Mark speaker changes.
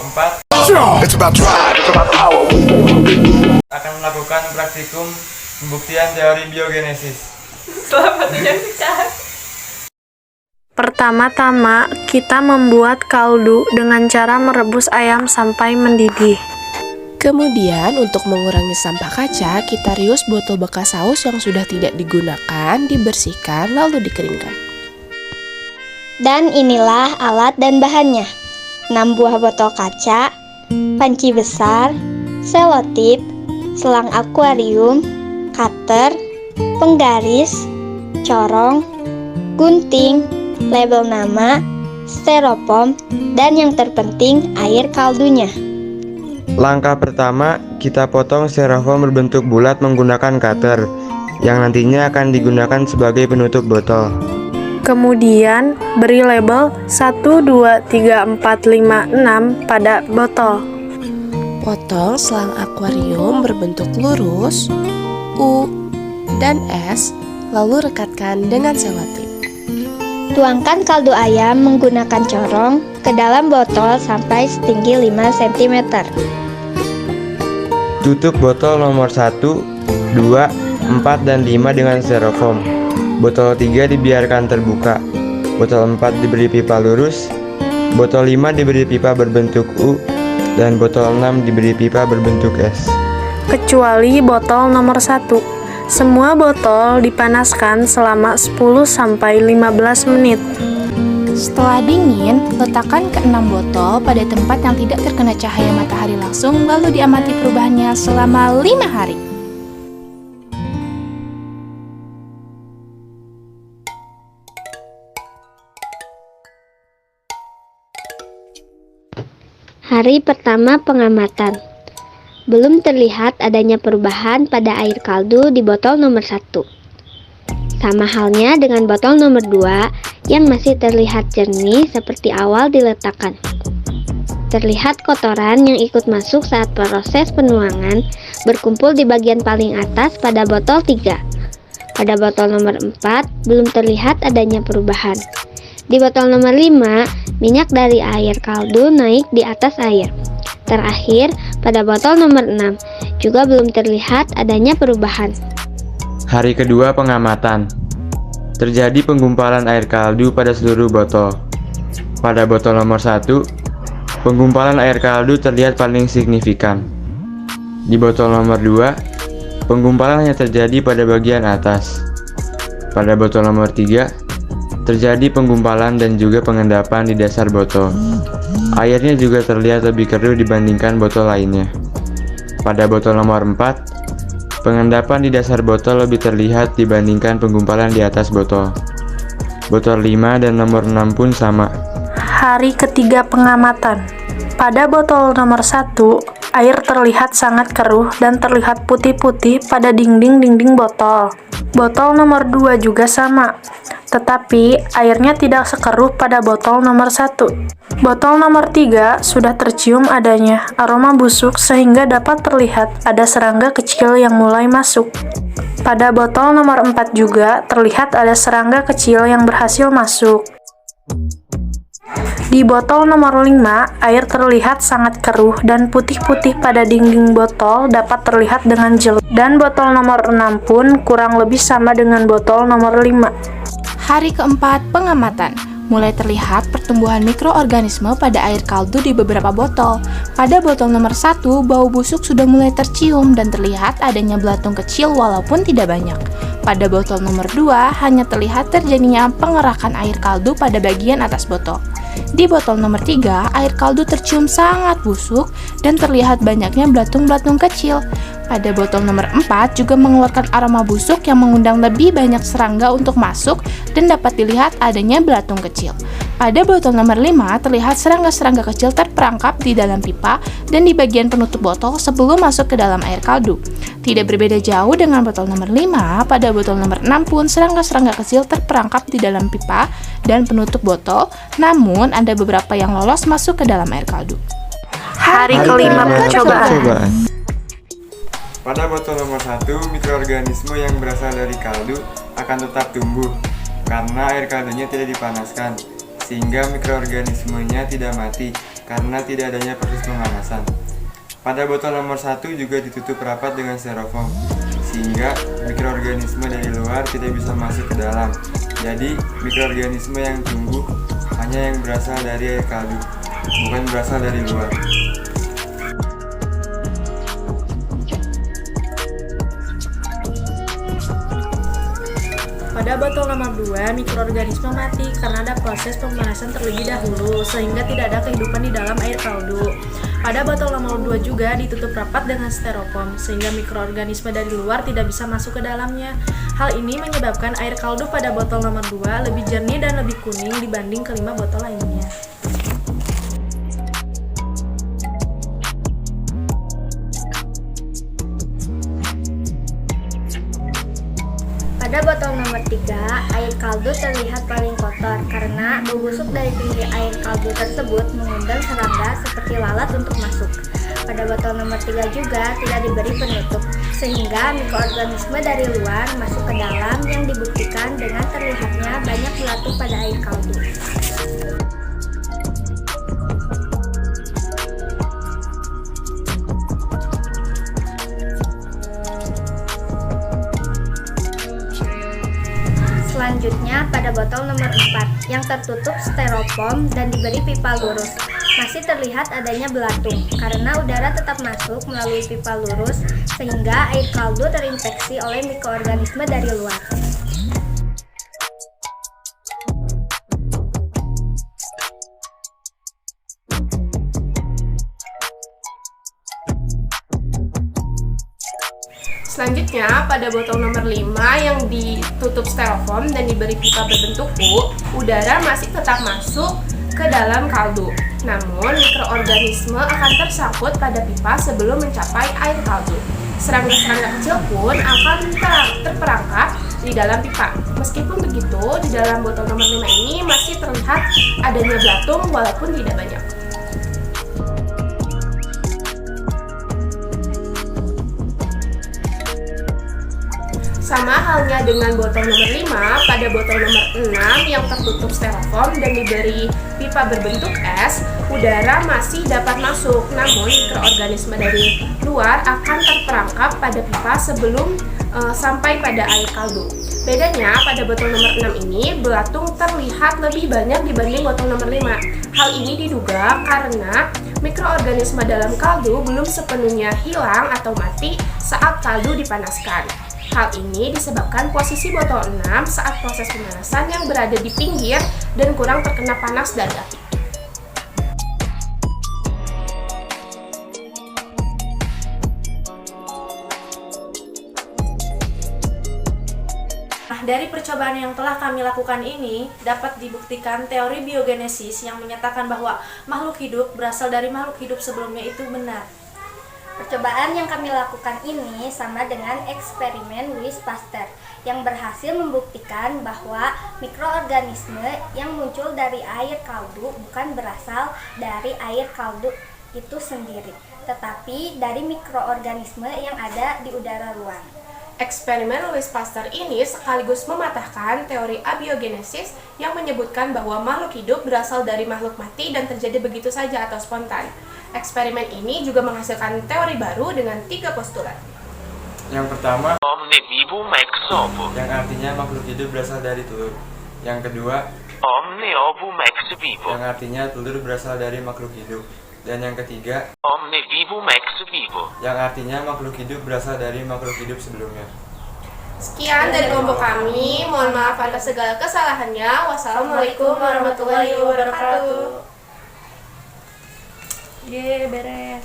Speaker 1: 4
Speaker 2: It's about drive, it's about power.
Speaker 1: akan melakukan praktikum pembuktian teori biogenesis.
Speaker 3: Selamat menyaksikan.
Speaker 4: Pertama-tama, kita membuat kaldu dengan cara merebus ayam sampai mendidih.
Speaker 5: Kemudian, untuk mengurangi sampah kaca, kita rius botol bekas saus yang sudah tidak digunakan, dibersihkan, lalu dikeringkan.
Speaker 6: Dan inilah alat dan bahannya. 6 buah botol kaca, panci besar, selotip, selang akuarium, cutter, penggaris, corong, gunting, label nama, styrofoam, dan yang terpenting air kaldunya.
Speaker 1: Langkah pertama, kita potong styrofoam berbentuk bulat menggunakan cutter yang nantinya akan digunakan sebagai penutup botol.
Speaker 4: Kemudian, beri label 1, 2, 3, 4, 5, 6 pada botol.
Speaker 5: Potong selang akuarium berbentuk lurus, U, dan S, lalu rekatkan dengan selotip.
Speaker 6: Tuangkan kaldu ayam menggunakan corong ke dalam botol sampai setinggi 5 cm.
Speaker 1: Tutup botol nomor 1, 2, 4, dan 5 dengan styrofoam. Botol 3 dibiarkan terbuka. Botol 4 diberi pipa lurus. Botol 5 diberi pipa berbentuk U. Dan botol 6 diberi pipa berbentuk S.
Speaker 4: Kecuali botol nomor 1. Semua botol dipanaskan selama 10-15 menit.
Speaker 7: Setelah dingin, letakkan ke-6 botol pada tempat yang tidak terkena cahaya matahari langsung, lalu diamati perubahannya selama 5 hari.
Speaker 6: Hari pertama pengamatan. Belum terlihat adanya perubahan pada air kaldu di botol nomor 1. Sama halnya dengan botol nomor 2 yang masih terlihat jernih seperti awal diletakkan. Terlihat kotoran yang ikut masuk saat proses penuangan berkumpul di bagian paling atas pada botol 3. Pada botol nomor 4 belum terlihat adanya perubahan. Di botol nomor 5, minyak dari air kaldu naik di atas air. Terakhir, pada botol nomor 6 juga belum terlihat adanya perubahan.
Speaker 1: Hari kedua pengamatan. Terjadi penggumpalan air kaldu pada seluruh botol. Pada botol nomor 1, penggumpalan air kaldu terlihat paling signifikan. Di botol nomor 2, penggumpalan hanya terjadi pada bagian atas. Pada botol nomor 3, terjadi penggumpalan dan juga pengendapan di dasar botol. Airnya juga terlihat lebih keruh dibandingkan botol lainnya. Pada botol nomor 4, pengendapan di dasar botol lebih terlihat dibandingkan penggumpalan di atas botol. Botol 5 dan nomor 6 pun sama.
Speaker 4: Hari ketiga pengamatan. Pada botol nomor 1, air terlihat sangat keruh dan terlihat putih-putih pada dinding-dinding botol. Botol nomor 2 juga sama, tetapi airnya tidak sekeruh pada botol nomor 1. Botol nomor 3 sudah tercium adanya aroma busuk sehingga dapat terlihat ada serangga kecil yang mulai masuk. Pada botol nomor 4 juga terlihat ada serangga kecil yang berhasil masuk. Di botol nomor 5, air terlihat sangat keruh dan putih-putih pada dinding botol dapat terlihat dengan jelas. Dan botol nomor 6 pun kurang lebih sama dengan botol nomor 5.
Speaker 7: Hari keempat pengamatan. Mulai terlihat pertumbuhan mikroorganisme pada air kaldu di beberapa botol. Pada botol nomor 1, bau busuk sudah mulai tercium dan terlihat adanya belatung kecil walaupun tidak banyak. Pada botol nomor 2, hanya terlihat terjadinya pengerakan air kaldu pada bagian atas botol. Di botol nomor 3, air kaldu tercium sangat busuk dan terlihat banyaknya belatung-belatung kecil. Pada botol nomor 4 juga mengeluarkan aroma busuk yang mengundang lebih banyak serangga untuk masuk dan dapat dilihat adanya belatung kecil. Pada botol nomor 5 terlihat serangga-serangga kecil terperangkap di dalam pipa dan di bagian penutup botol sebelum masuk ke dalam air kaldu. Tidak berbeda jauh dengan botol nomor 5, pada botol nomor 6 pun serangga-serangga kecil terperangkap di dalam pipa dan penutup botol, namun ada beberapa yang lolos masuk ke dalam air kaldu.
Speaker 4: Hari kelima percobaan.
Speaker 1: Pada botol nomor 1, mikroorganisme yang berasal dari kaldu akan tetap tumbuh karena air kaldunya tidak dipanaskan, sehingga mikroorganismenya tidak mati karena tidak adanya proses pemanasan. Pada botol nomor 1 juga ditutup rapat dengan styrofoam, sehingga mikroorganisme dari luar tidak bisa masuk ke dalam. Jadi, mikroorganisme yang tumbuh hanya yang berasal dari air kaldu, bukan berasal dari luar.
Speaker 4: Pada botol nomor 2, mikroorganisme mati karena ada proses pemanasan terlebih dahulu, sehingga tidak ada kehidupan di dalam air kaldu. Pada botol nomor 2 juga ditutup rapat dengan styrofoam, sehingga mikroorganisme dari luar tidak bisa masuk ke dalamnya. Hal ini menyebabkan air kaldu pada botol nomor 2 lebih jernih dan lebih kuning dibanding kelima botol lainnya.
Speaker 6: Pada botol nomor 3, air kaldu terlihat paling kotor karena bau busuk dari pinggir air kaldu tersebut mengundang serangga seperti lalat untuk masuk. Pada botol nomor 3 juga tidak diberi penutup, sehingga mikroorganisme dari luar masuk ke dalam yang dibuktikan dengan terlihatnya banyak belatung pada air kaldu. Selanjutnya pada botol nomor 4 yang tertutup styrofoam dan diberi pipa lurus. Masih terlihat adanya belatung karena udara tetap masuk melalui pipa lurus sehingga air kaldu terinfeksi oleh mikroorganisme dari luar.
Speaker 5: Selanjutnya, pada botol nomor 5 yang ditutup styrofoam dan diberi pipa berbentuk U, udara masih tetap masuk ke dalam kaldu. Namun, mikroorganisme akan tersangkut pada pipa sebelum mencapai air kaldu. Serangga-serangga kecil pun akan terperangkap di dalam pipa. Meskipun begitu, di dalam botol nomor 5 ini masih terlihat adanya belatung walaupun tidak banyak. Sama halnya dengan botol nomor 5, pada botol nomor 6 yang tertutup styrofoam dan diberi pipa berbentuk S, udara masih dapat masuk, namun mikroorganisme dari luar akan terperangkap pada pipa sebelum sampai pada air kaldu. Bedanya, pada botol nomor 6 ini, belatung terlihat lebih banyak dibanding botol nomor 5. Hal ini diduga karena mikroorganisme dalam kaldu belum sepenuhnya hilang atau mati saat kaldu dipanaskan. Hal ini disebabkan posisi botol 6 saat proses pemanasan yang berada di pinggir dan kurang terkena panas dari api.
Speaker 4: Dari percobaan yang telah kami lakukan ini, dapat dibuktikan teori biogenesis yang menyatakan bahwa makhluk hidup berasal dari makhluk hidup sebelumnya itu benar.
Speaker 6: Percobaan yang kami lakukan ini sama dengan eksperimen Louis Pasteur yang berhasil membuktikan bahwa mikroorganisme yang muncul dari air kaldu bukan berasal dari air kaldu itu sendiri, tetapi dari mikroorganisme yang ada di udara luar.
Speaker 5: Eksperimen Louis Pasteur ini sekaligus mematahkan teori abiogenesis yang menyebutkan bahwa makhluk hidup berasal dari makhluk mati dan terjadi begitu saja atau spontan. Eksperimen ini juga menghasilkan teori baru dengan 3 postulat.
Speaker 1: Yang pertama,
Speaker 8: Omne vivum ex ovo.
Speaker 1: yang artinya makhluk hidup berasal dari telur. Yang kedua,
Speaker 8: Omne ovum ex vivo.
Speaker 1: yang artinya telur berasal dari makhluk hidup. Dan yang ketiga,
Speaker 8: Omne vivum ex vivo.
Speaker 1: yang artinya makhluk hidup berasal dari makhluk hidup sebelumnya.
Speaker 5: Sekian dari kelompok kami, mohon maaf atas segala kesalahannya. Wassalamualaikum warahmatullahi wabarakatuh.
Speaker 4: Ye, beres.